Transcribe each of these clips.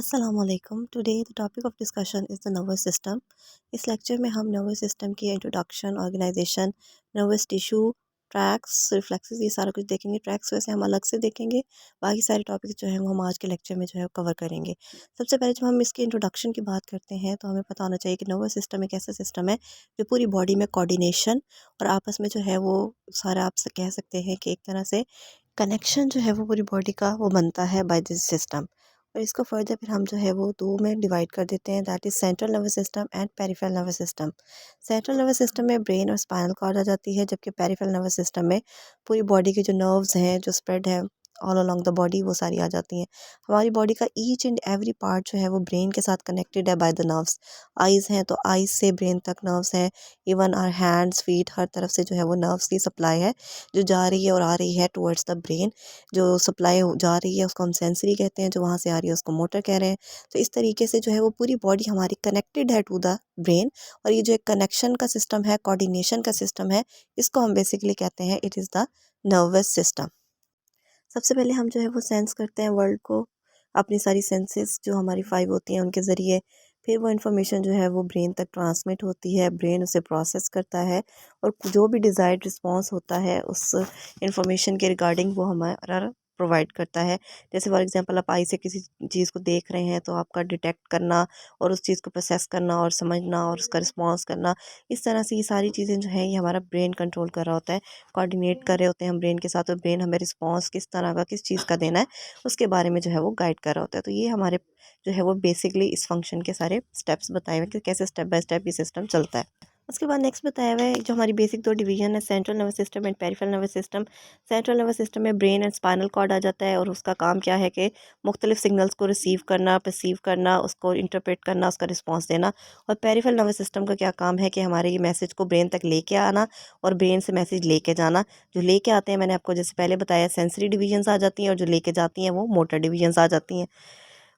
Assalamualaikum. Today the topic of discussion is the nervous system. इस लेक्चर में हम नर्वस सिस्टम की introduction, organisation, nervous tissue, tracts, reflexes ये सारा कुछ देखेंगे। ट्रैक्स वैसे हम अलग से देखेंगे, बाकी सारे टॉपिक्स जो है वो हम आज के लेक्चर में जो है कवर करेंगे। सबसे पहले जब हम इसकी इंट्रोडक्शन की बात करते हैं तो हमें पता होना चाहिए कि नर्वस सिस्टम एक ऐसा सिस्टम है जो पूरी बॉडी में कोऑर्डिनेशन और आपस में जो है वो सारा आप कह सकते हैं कि एक तरह से कनेक्शन जो है वो पूरी बॉडी का वो बनता है बाय दिस सिस्टम। और इसको फर्दर फिर हम जो है वो दो में डिवाइड कर देते हैं, that is central nervous system and peripheral nervous system. Central nervous system में ब्रेन और स्पाइनल कॉर्ड आ जाती है, जबकि पेरिफेरल नर्वस सिस्टम में पूरी बॉडी के जो नर्व्स हैं जो स्प्रेड है ऑल अलोंग द बॉडी वो सारी आ जाती हैं। हमारी बॉडी का ईच एंड एवरी पार्ट जो है वो ब्रेन के साथ कनेक्टेड है बाय द नर्व्स। आइज़ हैं तो आइज़ से ब्रेन तक नर्व्स हैं। इवन आर हैंड्स फीट हर तरफ से जो है वो नर्व्स की सप्लाई है जो जा रही है और आ रही है टुवर्ड्स द ब्रेन। जो सप्लाई जा रही है उसको हम सेंसरी कहते हैं, जो वहाँ से आ रही है उसको मोटर कह रहे हैं। तो इस तरीके से जो है वो पूरी बॉडी हमारी कनेक्टेड है टू द ब्रेन। और ये जो एक कनेक्शन का सिस्टम है, कोऑर्डिनेशन का सिस्टम है, इसको हम बेसिकली कहते हैं it is the nervous system. सबसे पहले हम जो है वो सेंस करते हैं वर्ल्ड को, अपनी सारी सेंसेस जो हमारी 5 होती हैं उनके ज़रिए। फिर वो इन्फॉर्मेशन जो है वो ब्रेन तक ट्रांसमिट होती है, ब्रेन उसे प्रोसेस करता है और जो भी डिज़ायर्ड रिस्पॉन्स होता है उस इन्फॉर्मेशन के रिगार्डिंग वो हमारा प्रोवाइड करता है। जैसे फॉर एग्जांपल आप आई से किसी चीज़ को देख रहे हैं तो आपका डिटेक्ट करना और उस चीज़ को प्रोसेस करना और समझना और उसका रिस्पॉन्स करना, इस तरह से ये सारी चीज़ें जो हैं ये हमारा ब्रेन कंट्रोल कर रहा होता है, कोऑर्डिनेट कर रहे होते हैं हम ब्रेन के साथ। और ब्रेन हमें रिस्पॉन्स किस तरह का किस चीज़ का देना है उसके बारे में जो है वो गाइड कर रहा होता है। तो ये हमारे जो है वो बेसिकली इस फंक्शन के सारे स्टेप्स बताए हुए हैं कि कैसे स्टेप बाय स्टेप ये सिस्टम चलता है। उसके बाद नेक्स्ट बताया हुआ है जो हमारी बेसिक दो डिवीजन है, central nervous system and peripheral nervous system. Central nervous system में ब्रेन एंड स्पाइनल कॉर्ड आ जाता है और उसका काम क्या है कि मुख्तलिफ सिग्नल्स को रिसीव करना, परसीव करना, उसको इंटरप्रेट करना, उसका रिस्पॉन्स देना। और पेरिफेरल नर्वस सिस्टम का क्या काम है कि हमारे ये मैसेज को ब्रेन तक लेके आना और ब्रेन से मैसेज लेके जाना। जो लेके आते हैं मैंने आपको जैसे पहले बताया सेंसरी डिवीजन्स आ जाती हैं और जो लेके जाती हैं वो मोटर डिवीजन्स आ जाती हैं।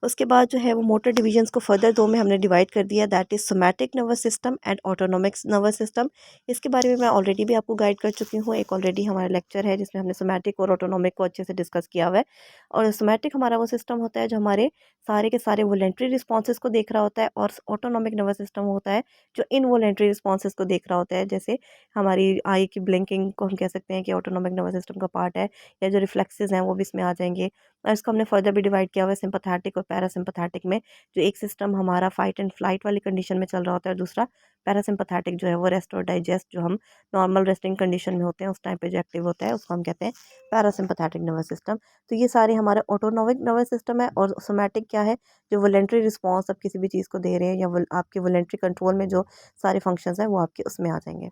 उसके बाद जो है वो मोटर डिवीजन्स को फर्दर दो में हमने डिवाइड कर दिया, that is somatic nervous system and autonomic nervous system. इसके बारे में मैं ऑलरेडी भी आपको गाइड कर चुकी हूँ, एक ऑलरेडी हमारा लेक्चर है जिसमें हमने सोमैटिक और ऑटोनॉमिक को अच्छे से डिस्कस किया हुआ है। और सोमैटिक हमारा वो सिस्टम होता है जो हमारे सारे के सारे वॉलेंट्री रिस्पॉन्सेज को देख रहा होता है, और ऑटोनॉमिक नर्वस सिस्टम होता है जो इनवॉलेंट्री रिस्पॉन्सेज को देख रहा होता है। जैसे हमारी आई की ब्लिंकिंग को हम कह सकते हैं कि ऑटोनॉमिक नर्वस सिस्टम का पार्ट है, या जो रिफ्लेक्सेस हैं वो भी इसमें आ जाएंगे। और इसको हमने फर्दर भी डिवाइड किया हुआ है सिंपैथेटिक और पैरासिम्पैथेटिक में। जो एक सिस्टम हमारा फाइट एंड फ्लाइट वाली कंडीशन में चल रहा होता है और दूसरा पैरासिम्पैथेटिक जो है वो रेस्ट और डाइजेस्ट, जो हम नॉर्मल रेस्टिंग कंडीशन में होते हैं उस टाइम पे जो एक्टिव होता है उसको हम कहते हैं पैरासिम्पैथेटिक नर्वस सिस्टम। तो ये सारे हमारे ऑटोनॉमिक नर्वस सिस्टम है। और सोमैटिक क्या है, जो वॉलेंट्री रिस्पॉन्स आप किसी भी चीज़ को दे रहे हैं या आपके वॉलेंट्री कंट्रोल में जो सारे फंक्शंस हैं वो आपके उसमें आ जाएंगे।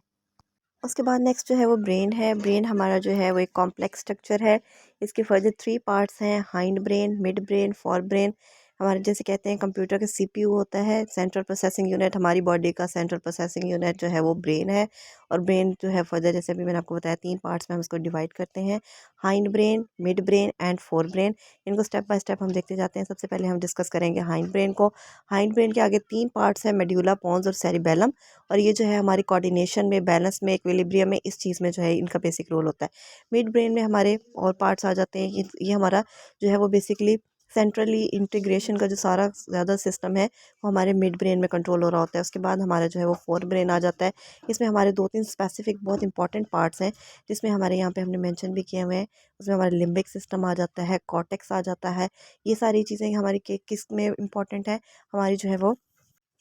उसके बाद नेक्स्ट जो है वो ब्रेन है। ब्रेन हमारा जो है वो एक कॉम्प्लेक्स स्ट्रक्चर है। इसके फर्दर 3 पार्ट्स हैं, hind brain, mid brain, fore brain. हमारे जैसे कहते हैं कंप्यूटर का सीपीयू होता है, सेंट्रल प्रोसेसिंग यूनिट, हमारी बॉडी का सेंट्रल प्रोसेसिंग यूनिट जो है वो ब्रेन है। और ब्रेन जो है फर्दर जैसे अभी मैंने आपको बताया 3 पार्ट्स में हम इसको डिवाइड करते हैं, hind brain, mid brain and fore brain. इनको स्टेप बाय स्टेप हम देखते जाते हैं। सबसे पहले हम डिस्कस करेंगे हाइंड ब्रेन को। हाइंड ब्रेन के आगे 3 पार्ट्स हैं, मेड्यूला, पोन्स और सेरिबेलम। और ये जो है हमारी कोऑर्डिनेशन में, बैलेंस में, इक्विलिब्रियम में, इस चीज़ में जो है इनका बेसिक रोल होता है। मिड ब्रेन में हमारे और पार्ट्स आ जाते हैं। ये हमारा जो है वो बेसिकली सेंट्रली इंटीग्रेशन का जो सारा ज़्यादा सिस्टम है वो हमारे मिड ब्रेन में कंट्रोल हो रहा होता है। उसके बाद हमारा जो है वो फोर ब्रेन आ जाता है। इसमें हमारे 2-3 स्पेसिफिक बहुत इंपॉर्टेंट पार्ट्स हैं जिसमें हमारे यहाँ पे हमने मेंशन भी किए हुए हैं। उसमें हमारा लिम्बिक सिस्टम आ जाता है, कॉर्टेक्स आ जाता है। ये सारी चीज़ें हमारी किस में इंपॉर्टेंट है, हमारी जो है वो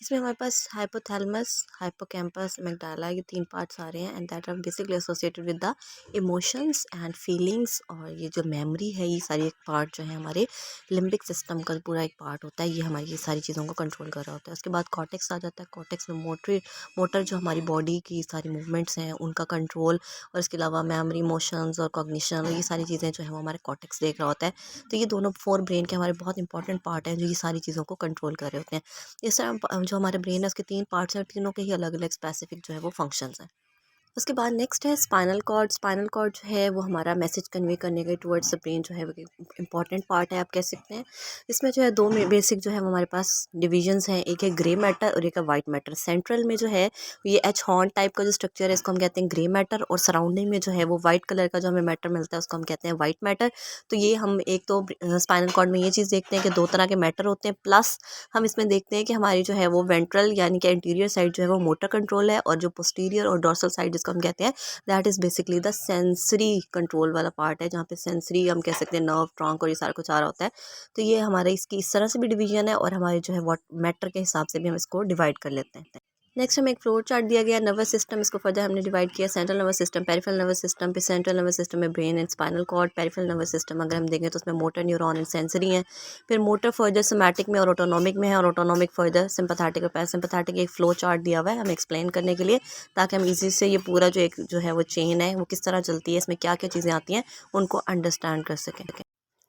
इसमें हमारे पास हाइपोथैलेमस, हिप्पोकैम्पस, एमिग्डाला, ये 3 पार्ट्स आ रहे हैं, and that are basically associated with the emotions and feelings. और ये जो मेमोरी है ये सारी एक पार्ट जो है हमारे लिम्बिक सिस्टम का पूरा एक पार्ट होता है, ये हमारी ये सारी चीज़ों को कंट्रोल कर रहा होता है। उसके बाद कॉर्टेक्स आ जाता है। कॉर्टेक्स में मोटर जो हमारी बॉडी की सारी मूवमेंट्स हैं उनका कंट्रोल, और इसके अलावा मेमोरी, इमोशंस और कॉग्निशन, ये सारी चीज़ें जो है वो हमारे कॉर्टेक्स देख रहा होता है। तो ये दोनों फोर ब्रेन के हमारे बहुत इंपॉर्टेंट पार्ट हैं जो ये सारी चीज़ों को कंट्रोल कर रहे होते हैं। इस तरह जो हमारे ब्रेन है उसके 3 पार्ट्स हैं और तीनों के ही अलग अलग स्पेसिफिक जो है वो फंक्शंस हैं। उसके बाद नेक्स्ट है स्पाइनल कॉर्ड। स्पाइनल कॉर्ड जो है वो हमारा मैसेज कन्वे करने के टुवर्ड्स द ब्रेन जो है वो इंपॉर्टेंट पार्ट है, आप कह सकते हैं। इसमें जो है दो बेसिक जो है वो हमारे पास डिविजन्स हैं, एक है ग्रे मैटर और एक है वाइट मैटर। सेंट्रल में जो है ये एच हॉर्न टाइप का जो स्ट्रक्चर है इसको हम कहते हैं ग्रे मैटर, और सराउंडिंग में जो है वो वाइट कलर का जो हमें मैटर मिलता है उसको हम कहते हैं वाइट मैटर। तो ये हम एक तो स्पाइनल कॉर्ड में ये चीज़ देखते हैं कि दो तरह के मैटर होते हैं, प्लस हम इसमें देखते हैं कि हमारी जो है वो वेंट्रल यानी कि इंटीरियर साइड जो है वो मोटर कंट्रोल है, और जो पोस्टीरियर और डोर्सल साइड जिसको हम कहते हैं that is basically the sensory control वाला पार्ट है, जहाँ पे सेंसरी हम कह सकते हैं नर्व ट्रंक और ये सारा कुछ आ रहा होता है। तो ये हमारे इसकी इस तरह से भी डिवीजन है, और हमारे जो है वॉट मैटर के हिसाब से भी हम इसको डिवाइड कर लेते हैं। नेक्स्ट हमें एक फ्लोर चार्ट दिया गया नर्वस सिस्टम, इसको फर्दर हमने डिवाइड किया central nervous system, peripheral nervous system, पे सेंट्रल नर्वस सिस्टम में brain and spinal cord. Peripheral nervous system अगर हम देखें तो उसमें मोटर न्यूरॉन एंड सेंसरी हैं, फिर मोटर फर्दर सोमैटिक में और ऑटोनॉमिक में है, और ऑटोनॉमिक फर्दर सिंपैथेटिक और पैरासिम्पैथेटिक। एक फ्लो चार्ट दिया हुआ है हमें एक्सप्लेन करने के लिए, ताकि हम इजी से ये पूरा जो एक जो है वो चेन है वो किस तरह चलती है, इसमें क्या क्या चीज़ें आती हैं उनको अंडरस्टैंड कर सकें।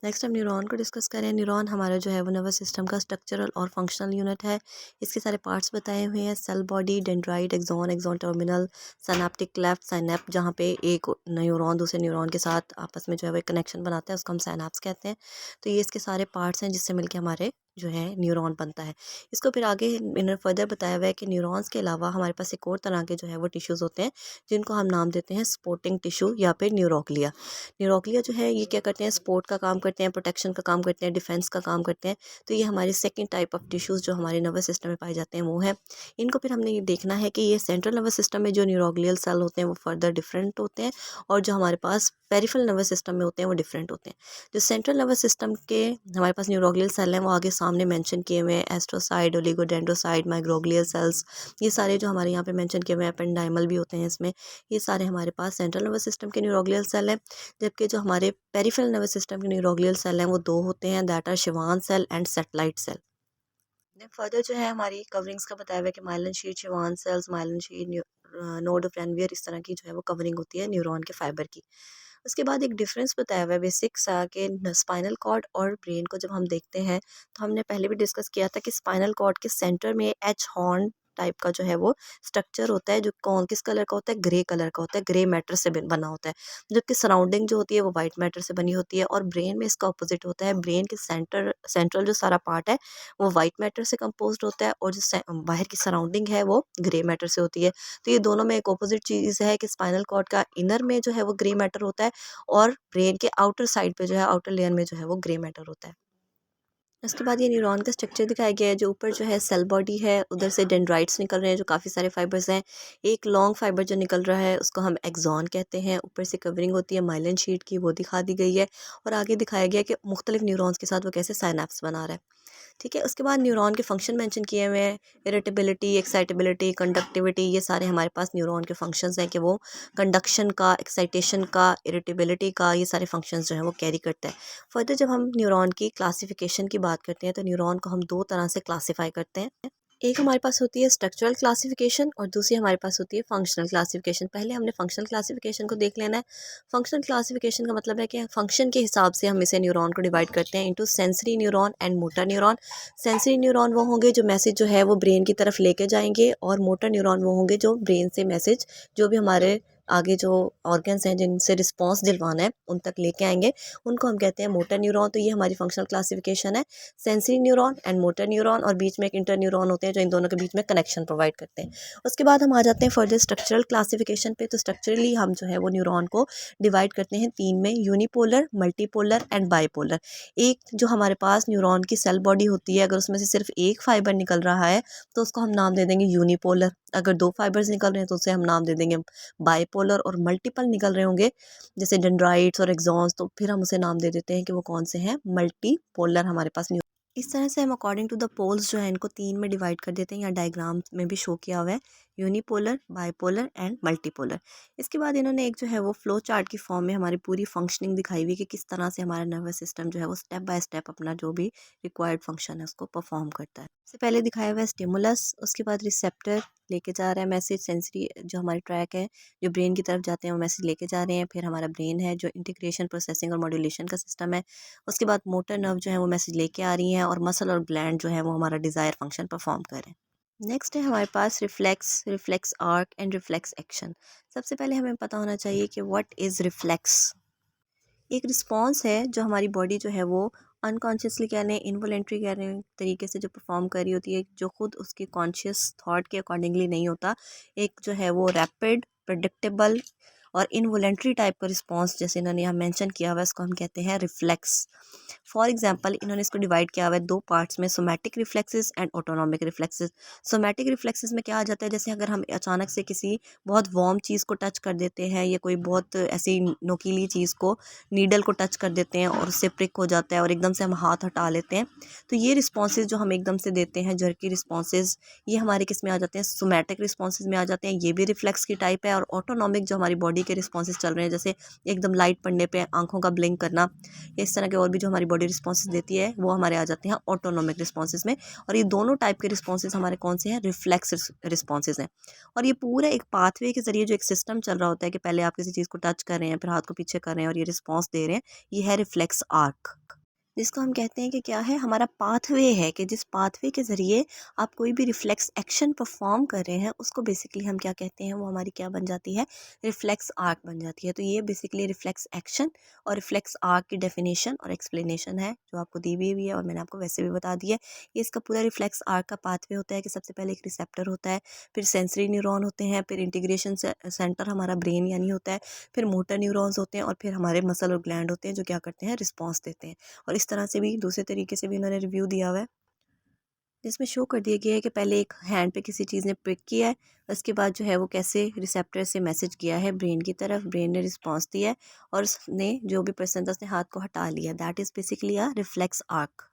नेक्स्ट हम न्यूरॉन को डिस्कस करें। न्यूरॉन हमारा जो है वो नर्वस सिस्टम का स्ट्रक्चरल और फंक्शनल यूनिट है। इसके सारे पार्ट्स बताए हुए हैं, cell body, dendrite, axon, axon terminal, synaptic cleft, synapse, जहाँ पे एक न्यूरॉन दूसरे न्यूरॉन के साथ आपस में जो है वो कनेक्शन बनाता है उसको हम साइनेप्स कहते हैं। तो ये इसके सारे पार्ट्स हैं जिससे मिलके हमारे जो है न्यूरॉन बनता है। इसको फिर आगे इन्होंने फर्दर बताया हुआ है कि न्यूरॉन्स के अलावा हमारे पास एक और तरह के जो है वो टिश्यूज़ होते हैं, जिनको हम नाम देते हैं सपोर्टिंग टिश्यू या फिर न्यूरोक्लिया। न्यूरोक्लिया जो है ये क्या करते हैं, सपोर्ट का काम करते हैं, प्रोटेक्शन का काम करते हैं, डिफेंस का काम करते हैं। तो ये हमारे सेकंड टाइप ऑफ टिश्यूज़ जो हमारे नर्वस सिस्टम में पाए जाते हैं वो है। इनको फिर हमने ये देखना है कि ये सेंट्रल नर्वस सिस्टम में जो न्यूरोग्लियल सेल होते हैं वो फर्दर डिफरेंट होते हैं, और जो हमारे पास पेरिफेरल नर्वस सिस्टम में होते हैं वो डिफरेंट होते हैं। जो सेंट्रल नर्वस सिस्टम के हमारे पास न्यूरोग्लियल सेल हैं वो आगे सामने मेंशन किए हुए हैं, एस्ट्रोसाइड, ओलिगोडेंड्रोसाइड, माइक्रोग्लियल सेल्स, ये सारे जो हमारे यहाँ पे मेंशन किए हुए हैं, एपेंडाइमल भी होते हैं इसमें। ये सारे हमारे पास सेंट्रल नर्वस सिस्टम के न्यूरोग्लियल सेल हैं। जबकि जो हमारे पेरिफेरल नर्वस सिस्टम के न्यूरोग्लियल सेल हैं वो दो होते हैं, that are Schwann cell and satellite cell. Further जो है हमारी कवरिंग्स का बताया हुआ है कि myelin sheath, Schwann cells, myelin sheath, node of Ranvier, इस तरह की जो है वो कवरिंग होती है न्यूरॉन के फाइबर की। उसके बाद एक डिफरेंस बताया हुआ है बेसिक सा कि स्पाइनल कॉर्ड और ब्रेन को जब हम देखते हैं तो हमने पहले भी डिस्कस किया था कि स्पाइनल कॉर्ड के सेंटर में एच हॉर्न टाइप का जो है वो स्ट्रक्चर होता है, जो कौन किस कलर का होता है, ग्रे कलर का होता है, ग्रे मैटर से बना होता है। जबकि सराउंडिंग जो होती है वो वाइट मैटर से बनी होती है, और ब्रेन में इसका अपोजिट होता है। ब्रेन के सेंट्रल जो सारा पार्ट है वो वाइट मैटर से कंपोज्ड होता है, और जो बाहर की सराउंडिंग है वो ग्रे मैटर से होती है। तो ये दोनों में एक ऑपोजिट चीज़ है कि स्पाइनल कॉर्ड का इनर में जो है वो ग्रे मैटर होता है, और ब्रेन के आउटर साइड पे जो है आउटर लेयर में जो है वो ग्रे मैटर होता है। उसके बाद ये न्यूरॉन का स्ट्रक्चर दिखाया गया है, जो ऊपर जो है सेल बॉडी है, उधर से डेंड्राइट्स निकल रहे हैं जो काफ़ी सारे फाइबर्स हैं। एक लॉन्ग फाइबर जो निकल रहा है उसको हम एक्सॉन कहते हैं, ऊपर से कवरिंग होती है माइलिन शीट की, वो दिखा दी गई है, और आगे दिखाया गया कि मुख्तलिफ न्यूरॉन्स के साथ वो कैसे साइनेप्स बना रहा है। ठीक है, उसके बाद न्यूरॉन के फंक्शन मेंशन किए हुए हैं, इरिटेबिलिटी, एक्साइटेबिलिटी, कंडक्टिविटी, ये सारे हमारे पास न्यूरॉन के फंक्शंस हैं कि वो कंडक्शन का, एक्साइटेशन का, इरिटेबिलिटी का, ये सारे फंक्शंस जो हैं वो कैरी करता है। फर्दर जब हम न्यूरॉन की क्लासिफिकेशन की बात करते हैं तो न्यूरॉन को हम दो तरह से क्लासीफाई करते हैं। एक हमारे पास होती है स्ट्रक्चरल क्लासिफिकेशन, और दूसरी हमारे पास होती है फंक्शनल क्लासिफिकेशन। पहले हमने फंक्शनल क्लासिफिकेशन को देख लेना है। फंक्शनल क्लासिफिकेशन का मतलब है कि फंक्शन के हिसाब से हम इसे न्यूरॉन को डिवाइड करते हैं into sensory neuron and motor neuron. Sensory neuron वो होंगे जो मैसेज जो है वो ब्रेन की तरफ लेके जाएंगे, और मोटर न्यूरॉन वो होंगे जो ब्रेन से मैसेज जो भी हमारे आगे जो ऑर्गन्स हैं जिनसे रिस्पॉन्स दिलवाना है उन तक लेके आएंगे, उनको हम कहते हैं मोटर न्यूरॉन। तो ये हमारी फंक्शनल क्लासिफिकेशन है, sensory neuron and motor neuron, और बीच में एक इंटर न्यूरॉन होते हैं जो इन दोनों के बीच में कनेक्शन प्रोवाइड करते हैं। उसके बाद हम आ जाते हैं फर्दर स्ट्रक्चरल क्लासिफिकेशन पे। तो स्ट्रक्चरली हम जो है वो न्यूरॉन को डिवाइड करते हैं तीन में, यूनिपोलर, मल्टीपोलर एंड बाईपोलर। एक जो हमारे पास न्यूरॉन की सेल बॉडी होती है, अगर उसमें से सिर्फ एक फाइबर निकल रहा है तो उसको हम नाम दे देंगे यूनिपोलर। अगर दो फाइबर्स निकल रहे हैं तो उसे हम नाम दे देंगे बाईपोलर, और मल्टीपल निकल रहे होंगे जैसे डेंड्राइट्स और एक्सॉन्स तो फिर हम उसे नाम दे देते हैं कि वो कौन से हैं, मल्टीपोलर हमारे पास। इस तरह से हम अकॉर्डिंग टू द पोल्स जो है इनको तीन में डिवाइड कर देते हैं, या डायग्राम में भी शो किया हुआ है, यूनिपोलर, बाइपोलर एंड मल्टीपोलर। इसके बाद इन्होंने एक जो है वो फ्लो चार्ट की फॉर्म में हमारी पूरी फंक्शनिंग दिखाई हुई है कि किस तरह से हमारा नर्वस सिस्टम जो है वो स्टेप बाय स्टेप अपना जो भी रिक्वायर्ड फंक्शन है उसको परफॉर्म करता है। सबसे पहले दिखाया हुआ है स्टिमुलस, उसके बाद रिसेप्टर लेके जा रहा है मैसेज, सेंसरी जो हमारे ट्रैक है जो ब्रेन की तरफ जाते हैं वो मैसेज लेके जा रहे हैं। फिर हमारा ब्रेन है जो इंटीग्रेशन, प्रोसेसिंग और मॉड्यूलेशन का सिस्टम है। उसके बाद मोटर नर्व जो है वो मैसेज लेके आ रही हैं, और मसल और ग्लैंड जो है वो हमारा डिज़ायर फंक्शन परफॉर्म कर रहे हैं। नेक्स्ट है हमारे पास reflex, reflex arc and reflex action. सबसे पहले हमें पता होना चाहिए कि व्हाट इज़ रिफ्लेक्स। एक रिस्पॉन्स है जो हमारी बॉडी जो है वो अनकॉन्शियसली कह रहे हैं, इनवॉलेंट्री कह रहे हैं, तरीके से जो परफॉर्म कर रही होती है, जो खुद उसके कॉन्शियस थॉट के अकॉर्डिंगली नहीं होता। एक जो है वो रैपिड, प्रेडिक्टेबल और इनवॉलेंट्री टाइप का रिस्पॉन्स जैसे इन्होंने यहाँ मेंशन किया हुआ है, इसको हम कहते हैं रिफ्लेक्स। फॉर एग्जांपल इन्होंने इसको डिवाइड किया हुआ है दो पार्ट्स में, somatic reflexes and autonomic reflexes. Somatic reflexes में क्या आ जाता है, जैसे अगर हम अचानक से किसी बहुत वार्म चीज़ को टच कर देते हैं या कोई बहुत ऐसी नोकीली चीज़ को, नीडल को टच कर देते हैं और उससे प्रिक हो जाता है और एकदम से हम हाथ हटा लेते हैं, तो ये रिस्पॉन्सेज जो हम एकदम से देते हैं, जर्की रिस्पॉन्सेज, ये हमारे किस में आ जाते हैं, सोमैटिक रिस्पॉन्सेज में आ जाते हैं। ये भी रिफ्लेक्स की टाइप है। और ऑटोनॉमिक जो हमारी बॉडी के रिस्पॉन्सेज चल रहे हैं, जैसे एकदम लाइट पड़ने पे आंखों का ब्लिंक करना, इस तरह के और भी जो हमारी बॉडी रिस्पॉन्सेज देती है वो हमारे आ जाते हैं ऑटोनॉमिक रिस्पॉन्सेज में। और ये दोनों टाइप के रिस्पॉन्सेज हमारे कौन से हैं, रिफ्लेक्स रिस्पॉन्सेज हैं। और ये पूरा एक पाथवे के जरिए जो एक सिस्टम चल रहा होता है कि पहले आप किसी चीज़ को टच कर रहे हैं, फिर हाथ को पीछे कर रहे हैं और ये रिस्पॉन्स दे रहे हैं, ये है रिफ्लेक्स आर्क, जिसको हम कहते हैं कि क्या है, हमारा पाथवे है कि जिस पाथवे के ज़रिए आप कोई भी रिफ्लेक्स एक्शन परफॉर्म कर रहे हैं उसको बेसिकली हम क्या कहते हैं, वो हमारी क्या बन जाती है, रिफ्लेक्स आर्क बन जाती है। तो ये बेसिकली रिफ्लेक्स एक्शन और रिफ्लेक्स आर्क की डेफिनेशन और एक्सप्लेनेशन है जो आपको दी हुई है और मैंने आपको वैसे भी बता दिया है। ये इसका पूरा रिफ्लेक्स आर्क का पाथवे होता है कि सबसे पहले एक रिसेप्टर होता है, फिर सेंसरी न्यूरॉन होते हैं, फिर इंटीग्रेशन सेंटर हमारा ब्रेन यानी होता है, फिर मोटर न्यूरॉन्स होते हैं और फिर हमारे मसल और ग्लैंड होते हैं जो क्या करते हैं, रिस्पॉन्स देते हैं। और इस तरह से भी दूसरे तरीके से भी इन्होंने रिव्यू दिया हुआ है, जिसमें शो कर दिया गया है कि पहले एक हैंड पे किसी चीज़ ने प्रिक किया है, उसके बाद जो है वो कैसे रिसेप्टर से मैसेज गया है ब्रेन की तरफ, ब्रेन ने रिस्पॉन्स दिया है और उसने जो भी पर्सन था उसने हाथ को हटा लिया। That is basically a reflex arc.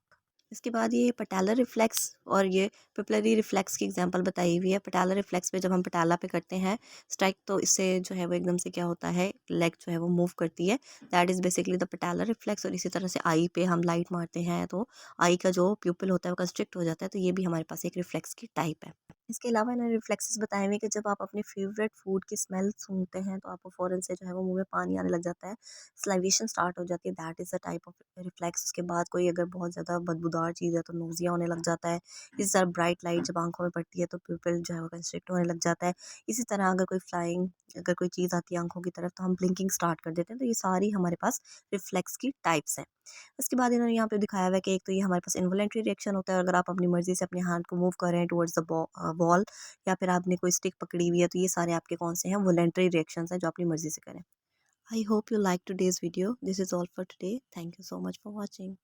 इसके बाद ये पटालर रिफ्लेक्स और ये पिपलरी रिफ्लेक्स की एग्जांपल बताई हुई है। पटालर रिफ्लेक्स पे जब हम पटाला पे करते हैं स्ट्राइक, तो इससे जो है वो एकदम से क्या होता है, लेग जो है वो मूव करती है। That is basically the patellar reflex. और इसी तरह से आई पे हम लाइट मारते हैं तो आई का जो प्यूपिल होता है वो कंस्ट्रिक्ट हो जाता है, तो ये भी हमारे पास एक रिफ्लेक्स की टाइप है। इसके अलावा इन्होंने रिफ्लेक्सेस बताए हुए हैं कि जब आप अपने फेवरेट फूड की स्मेल सूंघते हैं तो आपको फ़ौरन से जो है वो मुंह में पानी आने लग जाता है, स्लाइवेशन स्टार्ट हो जाती है। That is a type of reflex. उसके बाद कोई अगर बहुत ज़्यादा बदबूदार चीज़ है तो नोज़िया होने लग जाता है। इसी तरह ब्राइट लाइट जब आंखों में पड़ती है तो प्यूपिल जो है वो कंस्ट्रिक्ट होने लग जाता है। इसी तरह अगर कोई फ्लाइंग, अगर कोई चीज़ आती है आंखों की तरफ तो हम ब्लिंकिंग स्टार्ट कर देते हैं। तो ये सारी हमारे पास रिफ्लेक्स की टाइप्स हैं। उसके बाद इन्होंने यहाँ पे दिखाया हुआ है कि एक तो ये हमारे पास इन्वॉलेंटरी रिएक्शन होता है, अगर आप अपनी मर्जी से अपने हाथ को मूव कर रहे हैं टुवर्ड्स द वॉल, या फिर आपने कोई स्टिक पकड़ी हुई है, तो ये सारे आपके कौन से हैं, वॉलेंटरी रिएक्शंस हैं जो अपनी मर्जी से करें। I hope you like today's video. This is all for today. Thank you so much for watching.